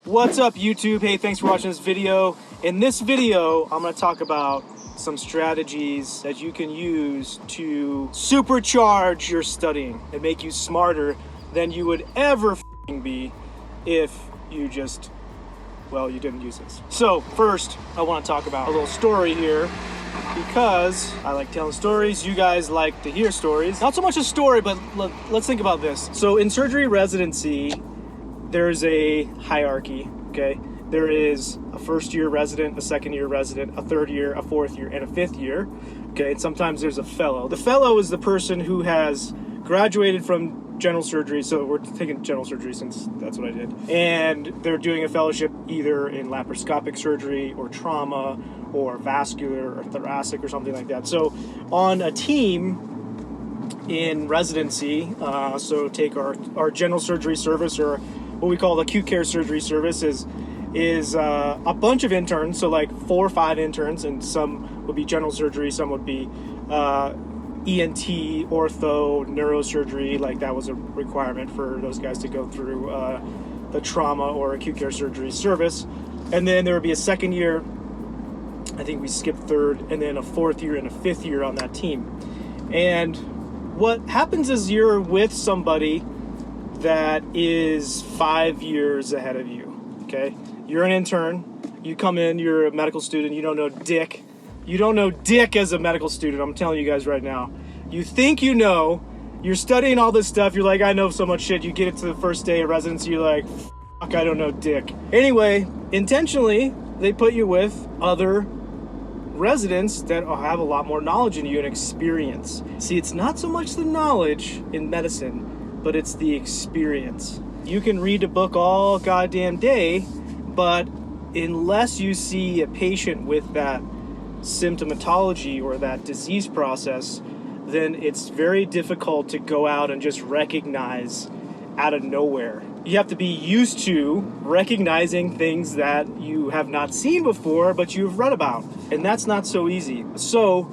What's up, YouTube? Hey, thanks for watching this video. In this video, I'm going to talk about some strategies that you can use to supercharge your studying and make you smarter than you would ever be if you just, well, you didn't use this. So first, I want to talk about a little story here because I like telling stories. You guys like to hear stories. Not so much a story, but let's think about this. So in surgery residency, there's a hierarchy, okay? There is a first-year resident, a second-year resident, a third year, a fourth year, and a fifth year, okay? And sometimes there's a fellow. The fellow is the person who has graduated from general surgery, so we're taking general surgery since that's what I did. And they're doing a fellowship either in laparoscopic surgery or trauma or vascular or thoracic or something like that. So on a team in residency, so take our general surgery service, or what we call the acute care surgery service, is a bunch of interns, so like 4 or 5 interns, and some would be general surgery, some would be ENT, ortho, neurosurgery. Like that was a requirement for those guys to go through the trauma or acute care surgery service. And then there would be a second year, I think we skipped third, and then a fourth year and a fifth year on that team. And what happens is you're with somebody that is 5 years ahead of you, okay? You're an intern, you come in, you're a medical student, you don't know dick. You don't know dick as a medical student, I'm telling you guys right now. You think you know, you're studying all this stuff, you're like, I know so much shit. You get it to the first day of residency, you're like, fuck, I don't know dick. Anyway, intentionally, they put you with other residents that have a lot more knowledge than you and experience. See, it's not so much the knowledge in medicine, but it's the experience. You can read a book all goddamn day, but unless you see a patient with that symptomatology or that disease process, then it's very difficult to go out and just recognize out of nowhere. You have to be used to recognizing things that you have not seen before, but you've read about. And that's not so easy. So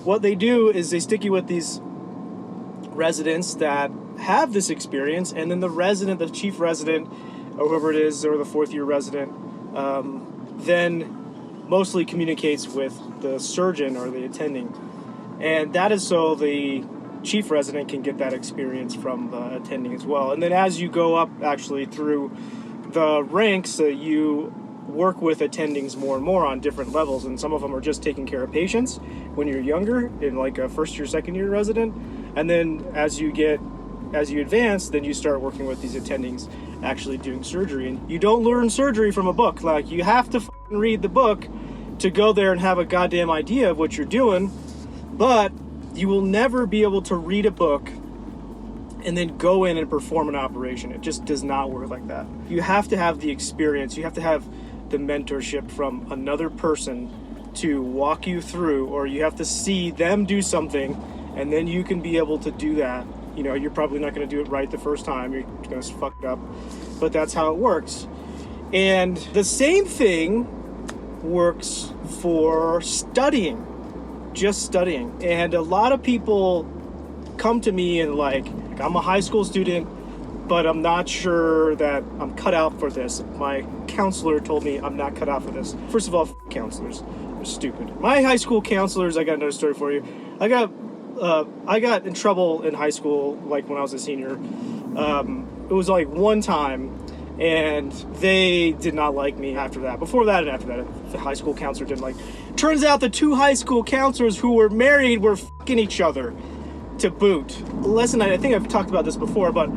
what they do is they stick you with these residents that have this experience, and then the chief resident, or whoever it is, or the fourth year resident, then mostly communicates with the surgeon or the attending. And that is so the chief resident can get that experience from the attending as well. And then as you go up actually through the ranks, you work with attendings more and more on different levels, and some of them are just taking care of patients when you're younger, in like a first year, second year resident. And then as you advance, then you start working with these attendings actually doing surgery. And you don't learn surgery from a book. Like, you have to read the book to go there and have a goddamn idea of what you're doing, but you will never be able to read a book and then go in and perform an operation. It just does not work like that. You have to have the experience. You have to have the mentorship from another person to walk you through, or you have to see them do something, and then you can be able to do that. You know, you're probably not going to do it right the first time. You're going to fuck it up. But that's how it works. And the same thing works for studying. Just studying. And a lot of people come to me and like, I'm a high school student, but I'm not sure that I'm cut out for this. My counselor told me I'm not cut out for this. First of all, counselors are stupid. My high school counselors, I got another story for you. I got in trouble in high school, like when I was a senior. It was like one time, and they did not like me after that. Before that and after that, the high school counselor didn't like. Turns out the 2 high school counselors who were married were fucking each other to boot. Listen, I think I've talked about this before, but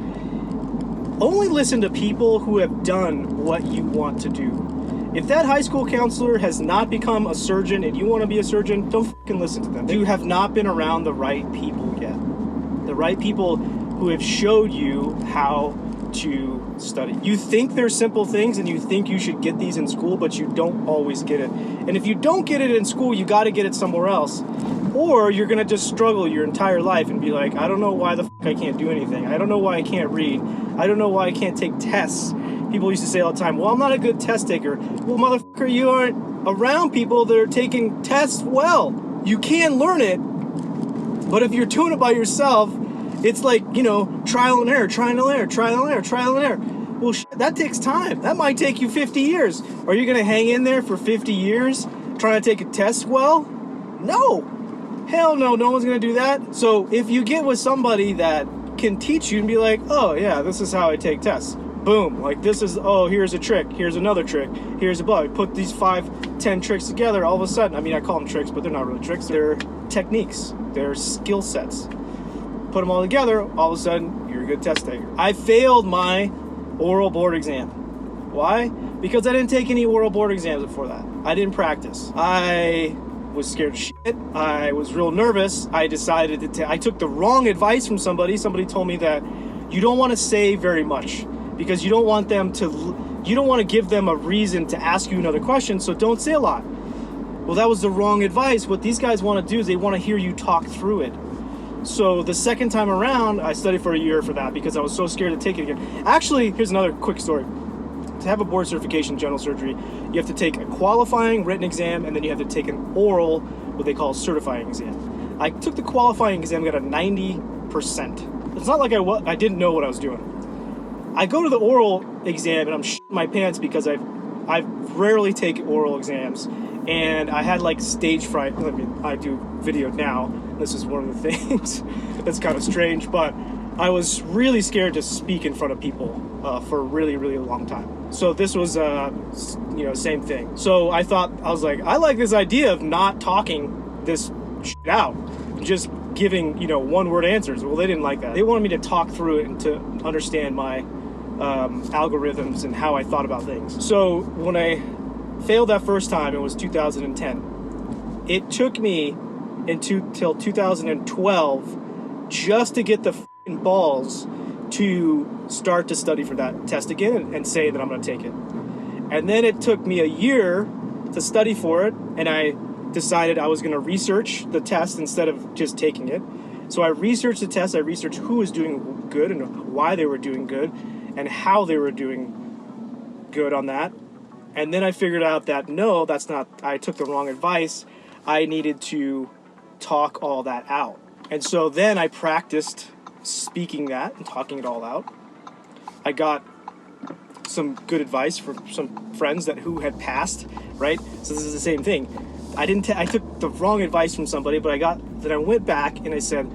only listen to people who have done what you want to do. If that high school counselor has not become a surgeon and you want to be a surgeon, don't fucking listen to them. You have not been around the right people yet. The right people who have showed you how to study. You think they're simple things and you think you should get these in school, but you don't always get it. And if you don't get it in school, you got to get it somewhere else. Or you're going to just struggle your entire life and be like, I don't know why the fuck I can't do anything. I don't know why I can't read. I don't know why I can't take tests. People used to say all the time, well, I'm not a good test taker. Well, motherfucker, you aren't around people that are taking tests well. You can learn it, but if you're doing it by yourself, it's like, you know, trial and error, trial and error, trial and error, trial and error. Well, that takes time. That might take you 50 years. Are you going to hang in there for 50 years trying to take a test well? No. Hell no, no one's going to do that. So if you get with somebody that can teach you and be like, oh yeah, this is how I take tests. Boom. Like this is, oh, here's a trick. Here's another trick. Here's a blah. Put these 5-10 tricks together. All of a sudden, I mean, I call them tricks, but they're not really tricks. They're techniques. They're skill sets. Put them all together. All of a sudden, you're a good test taker. I failed my oral board exam. Why? Because I didn't take any oral board exams before that. I didn't practice. I was scared of shit. I was real nervous. I decided to I took the wrong advice from somebody. Somebody told me that you don't want to say very much because you don't want to give them a reason to ask you another question, so don't say a lot. Well, that was the wrong advice. What these guys want to do is they want to hear you talk through it. So the second time around, I studied for a year for that because I was so scared to take it again. Actually, here's another quick story. To have a board certification in general surgery, you have to take a qualifying written exam, and then you have to take an oral, what they call a certifying exam. I took the qualifying exam, got a 90%. It's not like I didn't know what I was doing. I go to the oral exam, and I'm shitting my pants because I rarely take oral exams, and I had like stage fright. I mean, I do video now. This is one of the things that's kind of strange, but I was really scared to speak in front of people for a really, really long time. So this was, same thing. So I was like, I like this idea of not talking this shit out, just giving, one-word answers. Well, they didn't like that. They wanted me to talk through it and to understand my algorithms and how I thought about things. So when I failed that first time, it was 2010. It took me till 2012 just to get the balls to start to study for that test again and say that I'm going to take it. And then it took me a year to study for it, and I decided I was going to research the test instead of just taking it. So I researched the test, I researched who was doing good and why they were doing good and how they were doing good on that. And then I figured out that no, I took the wrong advice. I needed to talk all that out. And so then I practiced speaking that and talking it all out. I got some good advice from some friends who had passed, right? So this is the same thing. I took the wrong advice from somebody, but I went back and I said,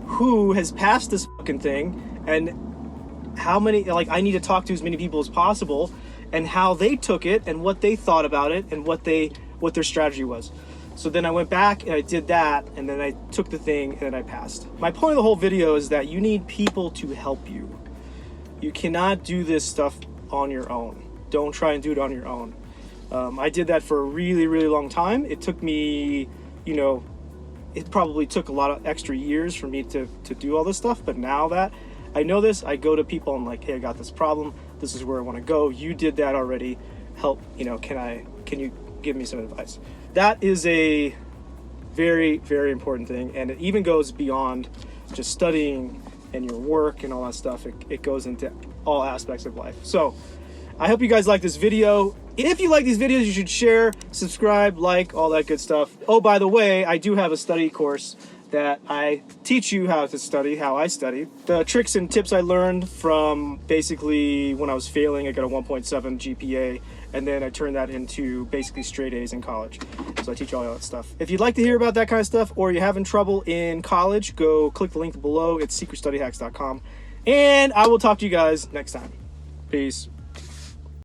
who has passed this fucking thing, and how many, I need to talk to as many people as possible, and how they took it and what they thought about it and what their strategy was. So then I went back and I did that, and then I took the thing and then I passed. My point of the whole video is that you need people to help you. You cannot do this stuff on your own. Don't try and do it on your own. I did that for a really, really long time. It took me, it probably took a lot of extra years for me to do all this stuff. But now that I know this, I go to people and I'm like, hey, I got this problem. This is where I want to go. You did that already. Help, can you give me some advice? That is a very, very important thing. And it even goes beyond just studying and your work and all that stuff. It goes into all aspects of life. So I hope you guys like this video. If you like these videos, you should share, subscribe, like, all that good stuff. Oh, by the way, I do have a study course that I teach you how to study, how I study. The tricks and tips I learned from basically when I was failing. I got a 1.7 GPA, and then I turned that into basically straight A's in college. So I teach all that stuff. If you'd like to hear about that kind of stuff, or you're having trouble in college, go click the link below. It's secretstudyhacks.com. And I will talk to you guys next time. Peace.